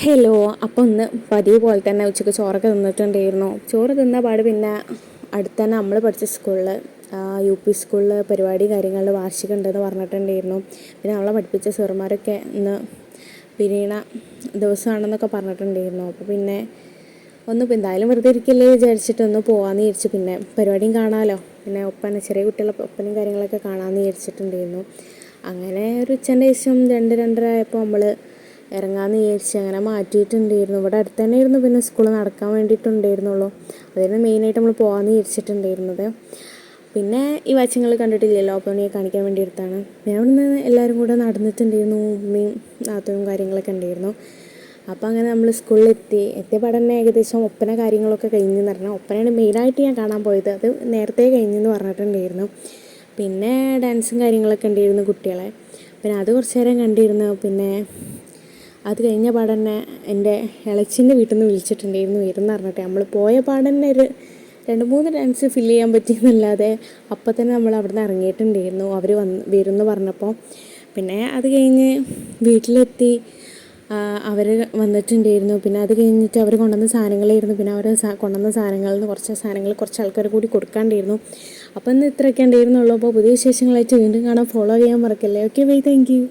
Hello. അപ്പോൾ ഒന്ന് പതിവ് പോലെ തന്നെ ഉച്ചയ്ക്ക് ചോറൊക്കെ തിന്നിട്ടുണ്ടായിരുന്നു. ചോറ് തിന്ന പാട് പിന്നെ അടുത്ത് തന്നെ നമ്മൾ പഠിച്ച സ്കൂളിൽ UP സ്കൂളിൽ പരിപാടി കാര്യങ്ങളിൽ വാർഷികം ഉണ്ടെന്ന് പറഞ്ഞിട്ടുണ്ടായിരുന്നു. പിന്നെ നമ്മളെ പഠിപ്പിച്ച സാറുമാരൊക്കെ ഇന്ന് പിരിയണ ദിവസമാണെന്നൊക്കെ പറഞ്ഞിട്ടുണ്ടായിരുന്നു. അപ്പോൾ പിന്നെ എന്തായാലും വെറുതെ ഇരിക്കില്ലേ വിചാരിച്ചിട്ട് ഒന്ന് പോകാമെന്ന് വിചാരിച്ചു. പിന്നെ പരിപാടിയും കാണാമല്ലോ, പിന്നെ ഒപ്പന ചെറിയ കുട്ടികളെ ഒപ്പനയും കാര്യങ്ങളൊക്കെ കാണാമെന്ന് വിചാരിച്ചിട്ടുണ്ടായിരുന്നു. അങ്ങനെ ഒരു ഉച്ചൻ്റെ ശേഷം 2-2:30 ആയപ്പോൾ നമ്മൾ ഇറങ്ങാമെന്ന് വിചാരിച്ച് അങ്ങനെ മാറ്റിയിട്ടുണ്ടായിരുന്നു. ഇവിടെ അടുത്ത് തന്നെ ആയിരുന്നു പിന്നെ സ്കൂൾ നടക്കാൻ വേണ്ടിയിട്ടുണ്ടായിരുന്നുള്ളൂ. അതായിരുന്നു മെയിനായിട്ട് നമ്മൾ പോകാമെന്ന് വിചാരിച്ചിട്ടുണ്ടായിരുന്നത്. പിന്നെ ഈ വാച്യങ്ങൾ കണ്ടിട്ടില്ലല്ലോ, അപ്പോൾ നീ കാണിക്കാൻ വേണ്ടി എടുത്താണ്. ഞാൻ ഇവിടുന്ന് എല്ലാവരും കൂടെ നടന്നിട്ടുണ്ടായിരുന്നു. ഉമ്മയും നാത്തൂനും കാര്യങ്ങളൊക്കെ ഉണ്ടായിരുന്നു. അപ്പോൾ അങ്ങനെ നമ്മൾ എത്തിയ പാടെ തന്നെ ഏകദേശം ഒപ്പന കാര്യങ്ങളൊക്കെ കഴിഞ്ഞെന്ന് പറഞ്ഞാൽ ഒപ്പനയാണ് മെയിനായിട്ട് ഞാൻ കാണാൻ പോയത്. അത് നേരത്തെ കഴിഞ്ഞെന്ന് പറഞ്ഞിട്ടുണ്ടായിരുന്നു. പിന്നെ ഡാൻസും കാര്യങ്ങളൊക്കെ ഉണ്ടായിരുന്നു കുട്ടികളെ. പിന്നെ അത് കുറച്ച് നേരം കണ്ടിരുന്നു. പിന്നെ അത് കഴിഞ്ഞ പാടന്നെ എൻ്റെ ഇളച്ചിൻ്റെ വീട്ടിൽ നിന്ന് വിളിച്ചിട്ടുണ്ടായിരുന്നു വരുന്ന പറഞ്ഞിട്ട്. നമ്മൾ പോയ പാടന്നെ ഒരു 2-3 ഡാൻസ് ഫില്ല് ചെയ്യാൻ പറ്റിയെന്നല്ലാതെ അപ്പം തന്നെ നമ്മൾ അവിടെ നിന്ന് ഇറങ്ങിയിട്ടുണ്ടായിരുന്നു അവർ വരുമെന്ന് പറഞ്ഞപ്പോൾ. പിന്നെ അത് കഴിഞ്ഞ് വീട്ടിലെത്തി അവർ വന്നിട്ടുണ്ടായിരുന്നു. പിന്നെ അത് കഴിഞ്ഞിട്ട് അവർ കൊണ്ടുവന്ന സാധനങ്ങളായിരുന്നു. പിന്നെ അവർ കൊണ്ടുവന്ന സാധനങ്ങളിൽ നിന്ന് കുറച്ച് ആൾക്കാർ കൂടി കൊടുക്കാണ്ടായിരുന്നു. അപ്പോൾ ഇന്ന് ഇത്രയൊക്കെ ഉണ്ടായിരുന്നുള്ളൂ. അപ്പോൾ പുതിയ വിശേഷങ്ങളായിട്ട് വീണ്ടും കാണാൻ ഫോളോ ചെയ്യാൻ മറക്കല്ലേ. Okay bye, thank you.